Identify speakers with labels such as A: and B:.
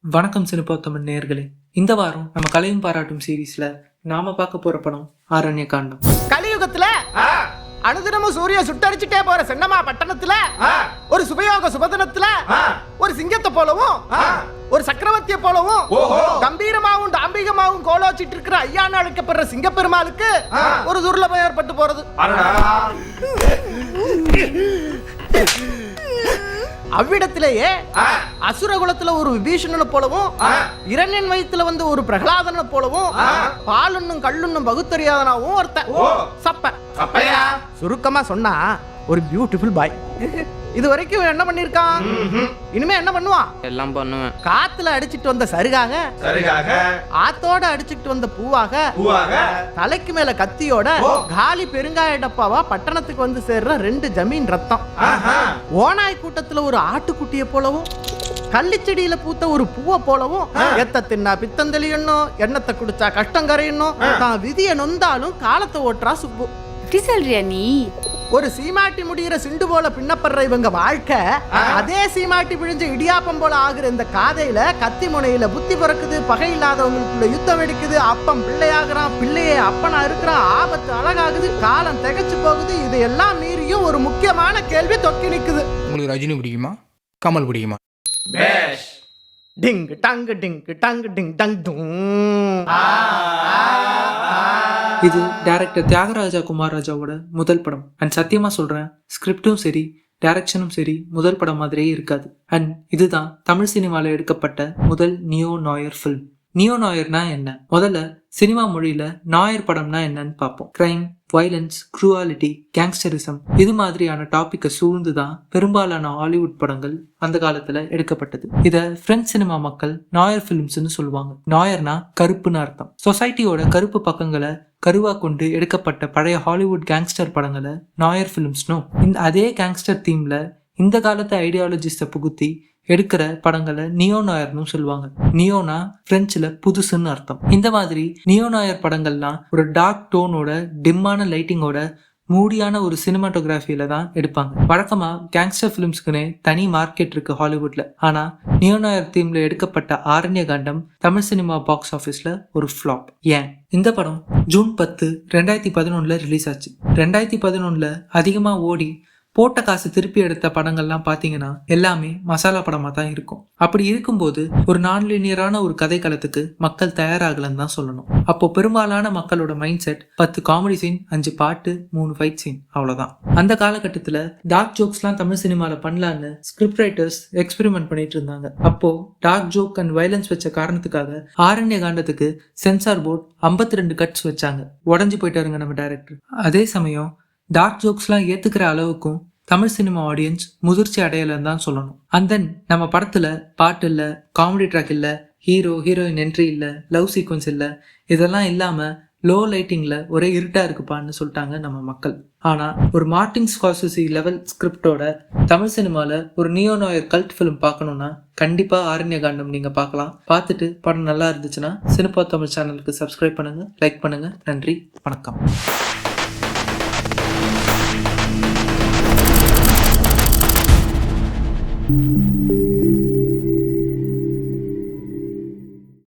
A: வணக்கம் சினிப்போத்தமிழ் நேயர்களே. இந்த வாரம் நம்ம கலையும் பாராட்டும் சீரீஸ்ல நாம பார்க்க போற படம் ஆரண்ய காண்டம்.
B: கலியுகத்துல அனுதினமும் சூரிய சுட்டரிச்சுட்டே போற சென்னமா பட்டணத்துல ஒரு சுபயோக சுபதனத்துல ஒரு சிங்கத்தை போலவும் ஒரு சக்கரவர்த்திய போலவும் கம்பீரமாவும் டாம்பிகமாவும் கோலோச்சிட்டு இருக்கிற ஐயான்னு அழைக்கப்படுற சிங்கப்பெருமாளுக்கு ஒரு துர்லபம் ஏற்பட்டு போறது. அவ்விடத்திலேயே அசுரகுலத்துல ஒரு விபீஷணனை போலவும் இரண்யன் வயித்துல வந்து ஒரு பிரகலாதனை போலவும் பாலுன்னும் கல்லுன்னும் பகுத்தறியாதனாவும் ஒருத்தன் சப்பையா சுருக்கமா சொன்னா ஒரு பியூட்டிஃபுல் பாய். இது வரைக்கும் என்ன பண்ணிருக்கான், இனிமே என்ன பண்ணுவான்?
C: எல்லாம் பண்ணுவேன்.
B: காத்துல அடிச்சிட்டு வந்த சருகாக, ஆத்தோட அடிச்சிட்டு வந்த பூவாக, தலைக்கு மேல கத்தியோட காலி பெருங்காய டப்பாவா பட்டணத்துக்கு வந்து சேர்ற 2 ஜமீன் ரத்தம். ஓனாய் கூட்டத்துல ஒரு ஆட்டுக்குட்டிய போலவும் கள்ளிச்செடியில பூத்த ஒரு பூவை போலவும் எத்த தின்னா பித்தந்தெளியணும், எண்ணத்தை குடிச்சா கஷ்டம் கரையணும், தான் விதிய நொந்தாலும் காலத்தை ஓட்டுறா சுப்பு.
D: சொல்றியா நீ?
B: ஒரு சீமாட்டி முடிகிற சிண்டு போல பின்னப்படுற இவங்க வாழ்க்கை அதே சீமாட்டி பிழிஞ்ச இடியாப்பம் போல ஆகுற இந்த காதையில கத்தி முனையில புத்தி பிறக்குது, பகை இல்லாதவங்களுக்குள்ள யுத்தம் வெடிக்குது, அப்பம் பிள்ளையாகிறான், பிள்ளையே அப்பனா இருக்கிறான், ஆபத்து அழகாகுது, காலம் திகச்சு போகுது. இதையெல்லாம் மீறியும் ஒரு முக்கியமான கேள்வி தொக்கி நிக்குது.
E: உங்களுக்கு ரஜினி பிடிக்குமா, கமல் பிடிக்குமா?
B: டிங் டங் டிங் டங் டிங் டங் டும்.
A: இது டைரக்டர் தியாகராஜா குமாரராஜாவோட முதல் படம். அண்ட் சத்தியமா சொல்றேன், ஸ்கிரிப்டும் சரி டைரக்ஷனும் சரி முதல் படம் மாதிரியே இருக்காது. அண்ட் இதுதான் தமிழ் சினிமாவில் எடுக்கப்பட்ட முதல் நியோ நாயர் ஃபில்ம். நியோ நாயர்னா என்ன? முதல்ல சினிமா மொழியில நாயர் படம்னா என்னன்னு பார்ப்போம். கிரைம், வயலன்ஸ், குரூவாலிட்டி, கேங்ஸ்டரிசம் இது மாதிரியான டாபிக்கை சூழ்ந்துதான் பெரும்பாலான ஹாலிவுட் படங்கள் அந்த காலத்துல எடுக்கப்பட்டது. இத பிரெஞ்சு சினிமா மக்கள் நாயர் பிலிம்ஸ்னு சொல்லுவாங்க. நாயர்னா கருப்புன்னு அர்த்தம். சொசைட்டியோட கருப்பு பக்கங்களை கருவா கொண்டு எடுக்கப்பட்ட பழைய ஹாலிவுட் கேங்ஸ்டர் படங்களை நாயர் பிலிம்ஸ்னும், இந்த அதே கேங்ஸ்டர் தீம்ல இந்த காலத்து ஐடியாலஜிஸ்ட புகுத்தி எடுக்கிற படங்களை நியோ நாயர்னு சொல்லுவாங்க. நியோனா பிரெஞ்சுல புதுசுன்னு அர்த்தம். இந்த மாதிரி நியோ நாயர் படங்கள்லாம் ஒரு டார்க் டோனோட, டிம்மான லைட்டிங்கோட, மூடியான ஒரு சினிமாட்டோகிராஃபியில தான் எடுப்பாங்க. வழக்கமா கேங்ஸ்டர் பிலிம்ஸ்க்குனே தனி மார்க்கெட் இருக்கு ஹாலிவுட்ல. ஆனா நியோ நாயர் தீம்ல எடுக்கப்பட்ட ஆரண்ய காண்டம் தமிழ் சினிமா பாக்ஸ் ஆஃபீஸ்ல ஒரு ஃபிளாப். ஏன்? இந்த படம் ஜூன் 10, 2011 ரிலீஸ் ஆச்சு. 2011 அதிகமா ஓடி போட்ட காசு திருப்பி எடுத்த படங்கள்லாம் பார்த்தீங்கன்னா எல்லாமே மசாலா படமாக தான் இருக்கும். அப்படி இருக்கும்போது ஒரு நான் லீனியரான ஒரு கதைக்களத்துக்கு மக்கள் தயாராகலன்னு தான் சொல்லணும். அப்போ பெரும்பாலான மக்களோட மைண்ட் செட் 10 காமெடி சீன், 5 பாட்டு, 3 ஃபைட் சீன், அவ்வளோதான். அந்த காலகட்டத்தில் டார்க் ஜோக்ஸ்லாம் தமிழ் சினிமாவில் பண்ணலான்னு ஸ்கிரிப்ட் ரைட்டர்ஸ் எக்ஸ்பெரிமெண்ட் பண்ணிட்டு இருந்தாங்க. அப்போ டார்க் ஜோக் அண்ட் வயலன்ஸ் வச்ச காரணத்துக்காக ஆரண்ய காண்டத்துக்கு சென்சார் போர்ட் 52 கட்ஸ் வச்சாங்க. உடஞ்சி போயிட்டாருங்க நம்ம டைரக்டர். அதே சமயம் டார்க் ஜோக்ஸ்லாம் ஏத்துக்கிற அளவுக்கும் தமிழ் சினிமா ஆடியன்ஸ் முதிர்ச்சி அடையலன்னு தான் சொல்லணும். அண்ட் தென் நம்ம படத்துல பாட்டு இல்ல, காமெடி ட்ராக் இல்ல, ஹீரோ ஹீரோயின் என்ட்ரி இல்ல, லவ் சீக்வன்ஸ் இல்ல, இதெல்லாம் இல்லாம லோ லைட்டிங்ல ஒரே இருட்டா இருக்குப்பான்னு சொல்லிட்டாங்க நம்ம மக்கள். ஆனா ஒரு மார்ட்டின் ஸ்கார்செஸி லெவல் ஸ்கிரிப்டோட தமிழ் சினிமால ஒரு நியோ நாயர் கல்ட் ஃபிலிம் பார்க்கணும்னா கண்டிப்பா ஆரண்ய காண்டம் நீங்க பார்க்கலாம். பார்த்துட்டு படம் நல்லா இருந்துச்சுன்னா சினிப்பா தமிழ் சேனலுக்கு சப்ஸ்கிரைப் பண்ணுங்க, லைக் பண்ணுங்க. நன்றி, வணக்கம்.
D: Thank you.